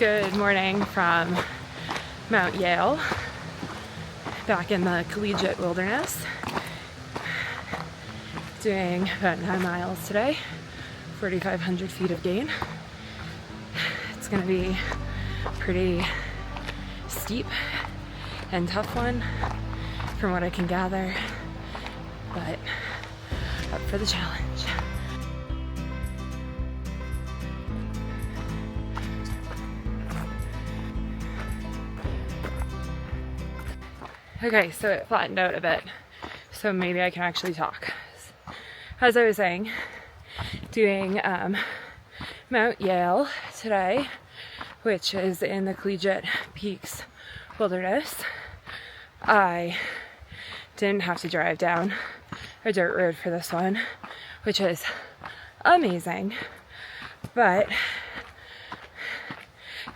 Good morning from Mount Yale, back in the collegiate wilderness. Doing about 9 miles today, 4,500 feet of gain. It's gonna be pretty steep and tough one from what I can gather, but up for the challenge. Okay, so it flattened out a bit, so maybe I can actually talk. As I was saying, doing Mount Yale today, which is in the Collegiate Peaks Wilderness. I didn't have to drive down a dirt road for this one, which is amazing, but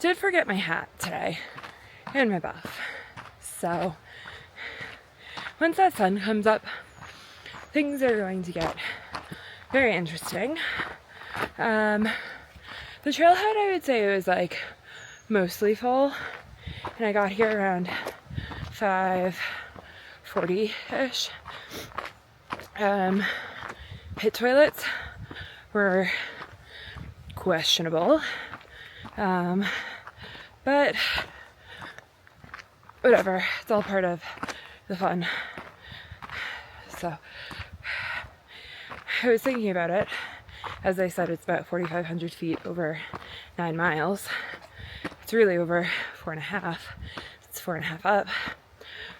did forget my hat today and my buff. So once that sun comes up, things are going to get very interesting. The trailhead, I would say, it was like mostly full, and I got here around 5:40-ish. Pit toilets were questionable, but whatever, it's all part of the fun. So I was thinking about it. As I said, it's about 4,500 feet over 9 miles. It's really over 4.5. It's 4.5 up,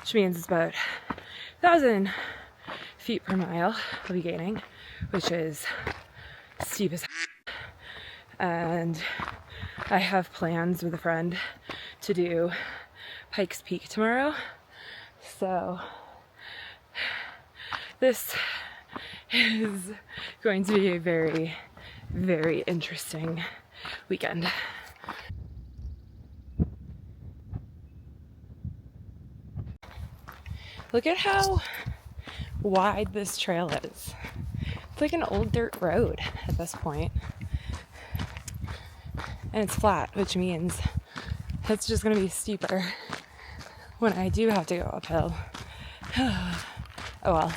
which means it's about 1,000 feet per mile I'll be gaining, which is steep as heck. And I have plans with a friend to do Pikes Peak tomorrow. So this is going to be a very, very interesting weekend. Look at how wide this trail is. It's like an old dirt road at this point. And it's flat, which means it's just going to be steeper when I do have to go uphill. Oh well.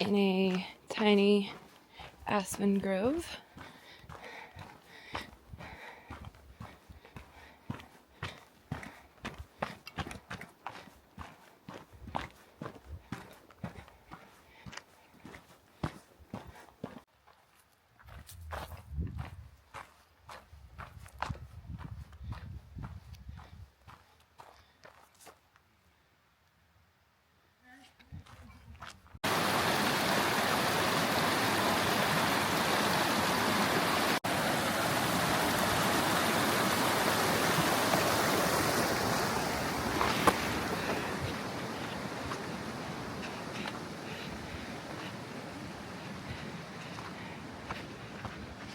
In a tiny aspen grove.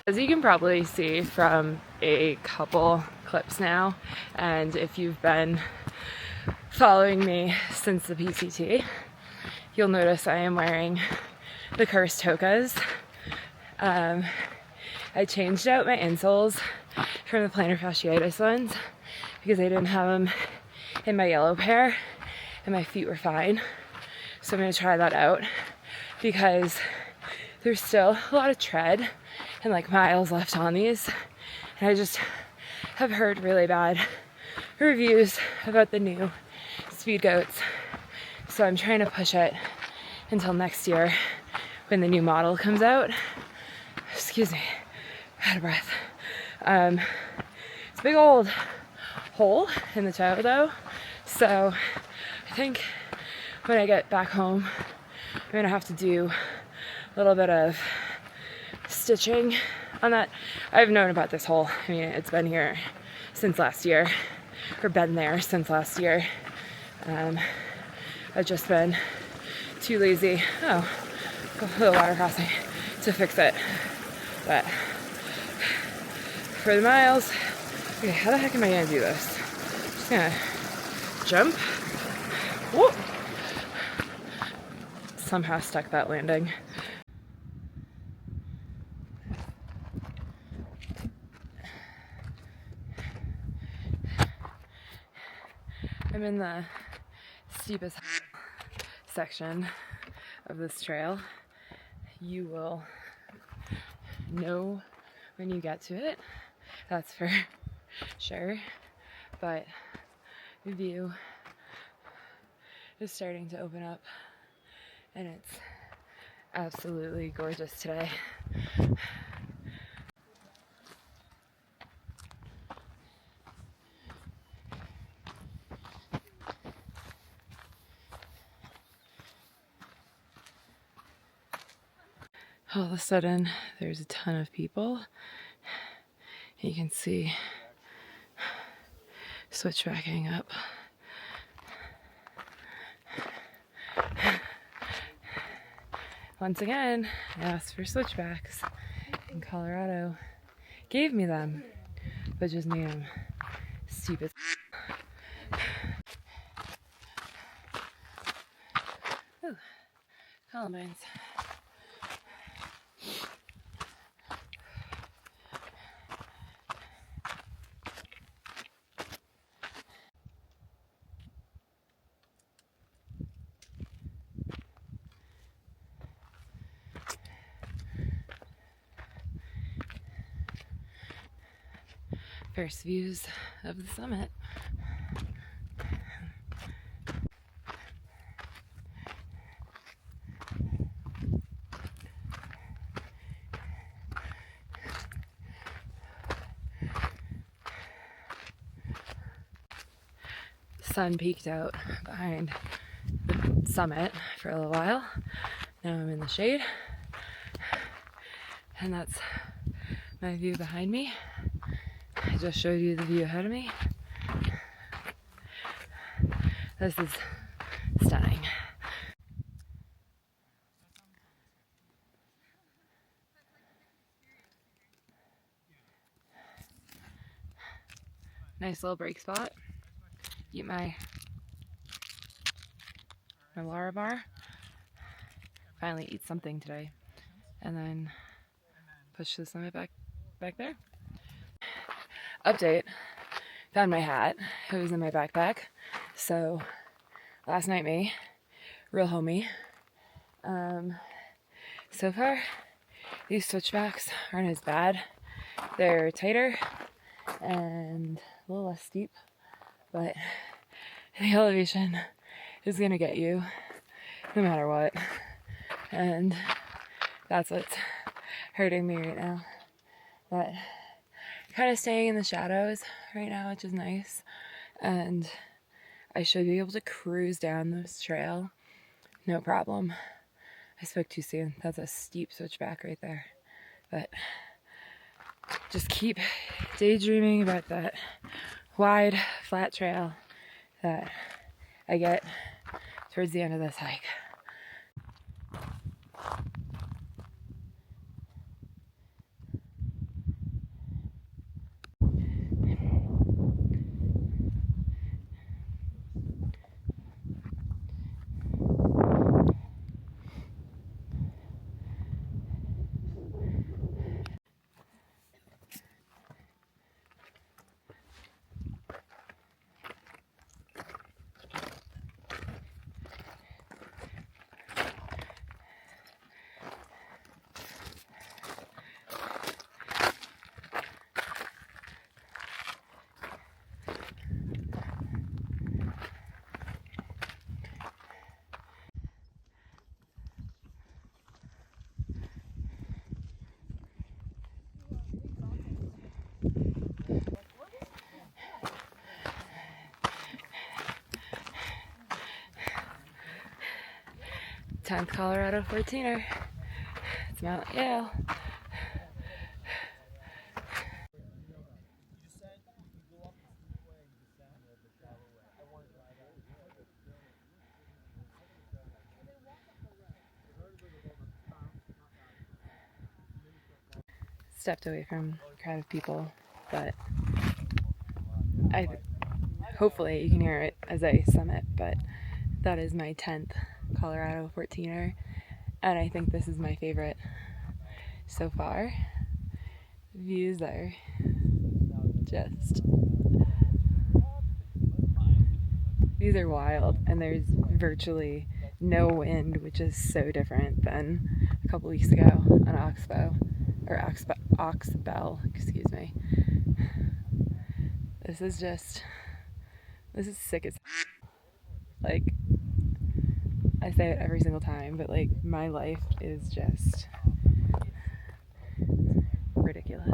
As you can probably see from a couple clips now, and if you've been following me since the PCT, you'll notice I am wearing the cursed Hokas. I changed out my insoles from the plantar fasciitis ones because I didn't have them in my yellow pair and my feet were fine. So I'm going to try that out because there's still a lot of tread and like miles left on these, and I just have heard really bad reviews about the new speed goats, so I'm trying to push it until next year when the new model comes out. Excuse me, out of breath. big old hole in the toe though. So I think when I get back home, I'm gonna have to do a little bit of stitching on that. I've known about this hole. I mean, it's been here since last year, or been there since last year. I've just been too lazy, the water crossing, to fix it. But for the miles, okay, how the heck am I gonna do this? Just gonna jump. Whoop! Somehow stuck that landing. I'm in the steepest section of this trail. You will know when you get to it, that's for sure, but the view is starting to open up and it's absolutely gorgeous today. All of a sudden, there's a ton of people. You can see switchbacking up. Once again, I asked for switchbacks in Colorado. Gave me them, but just made them steep as Ooh, columbines. First views of the summit. The sun peeked out behind the summit for a little while. Now I'm in the shade. And that's my view behind me. I just showed you the view ahead of me. This is stunning. Nice little break spot. Eat my Lara bar. Finally eat something today. And then push the summit back there. Update. Found my hat. It was in my backpack. So last night me, real homie. So far, these switchbacks aren't as bad. They're tighter and a little less steep, but the elevation is gonna get you no matter what. And that's what's hurting me right now. But kind of staying in the shadows right now, which is nice. And I should be able to cruise down this trail, no problem. I spoke too soon. That's a steep switchback right there. But just keep daydreaming about that wide, flat trail that I get towards the end of this hike. 10th Colorado 14er. It's Mount Yale. Stepped away from a crowd of people, but hopefully you can hear it as I summit, but that is my 10th Colorado 14er, and I think this is my favorite so far. Views are just, these are wild, and there's virtually no wind, which is so different than a couple weeks ago on Oxbow, excuse me. This is sick as, like, I say it every single time, but like my life is just ridiculous.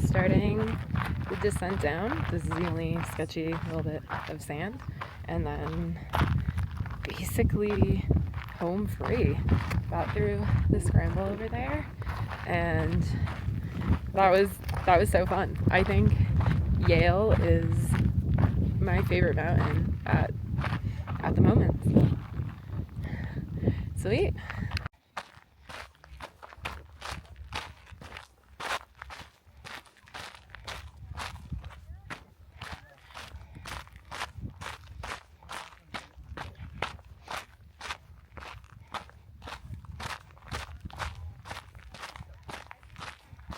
Starting the descent down, this is the only sketchy little bit of sand, and then basically home free. Got through the scramble over there, and that was so fun. I think Yale is my favorite mountain at the moment. Sweet.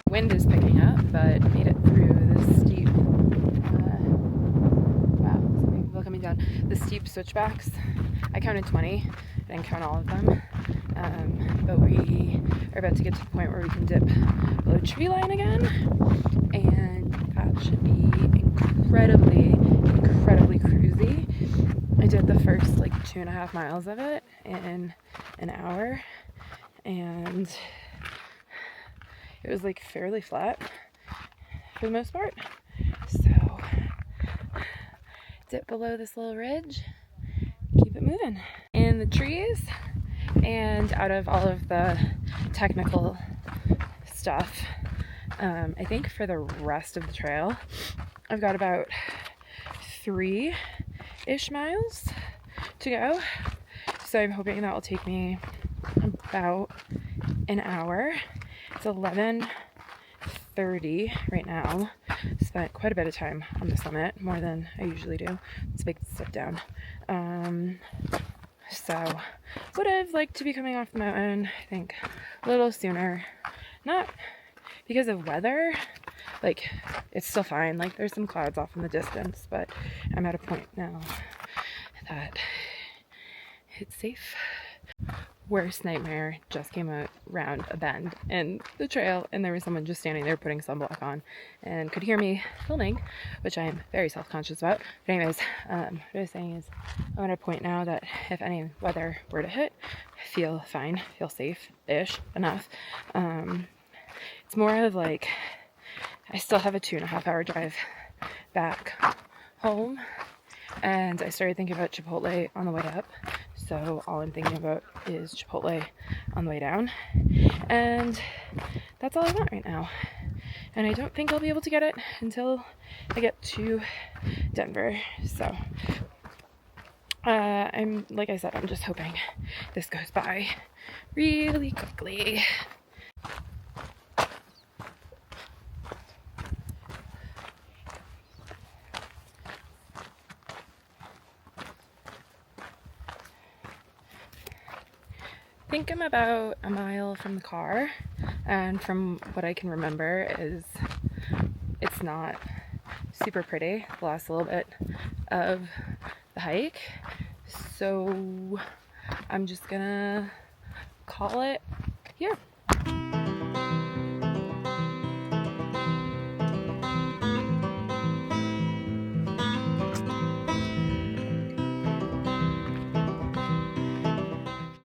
Wind is picking up, but made it through the steep, wow, so many people coming down, the steep switchbacks. I counted 20, I didn't count all of them, but we are about to get to the point where we can dip below tree line again, and that should be incredibly cruisy. I did the first like 2.5 miles of it in an hour, and it was like fairly flat for the most part. So dip below this little ridge, keep it moving. In the trees, and out of all of the technical stuff, I think for the rest of the trail, I've got about 3-ish miles to go. So I'm hoping that will take me about an hour. It's 11:30 right now. Spent quite a bit of time on the summit, more than I usually do. It's a big step down. So would have liked to be coming off the mountain, I think, a little sooner. Not because of weather, like it's still fine. Like there's some clouds off in the distance, but I'm at a point now that it's safe. Worst nightmare just came out round a bend in the trail, and there was someone just standing there putting sunblock on and could hear me filming, which I am very self-conscious about. But anyways, what I was saying is I'm at a point now that if any weather were to hit, I feel fine, feel safe-ish enough. It's more of like I still have a 2.5-hour drive back home, and I started thinking about Chipotle on the way up. So all I'm thinking about is Chipotle on the way down, and that's all I want right now. And I don't think I'll be able to get it until I get to Denver. So like I said, I'm just hoping this goes by really quickly. I think I'm about a mile from the car, and from what I can remember is it's not super pretty the last little bit of the hike, so I'm just gonna call it here.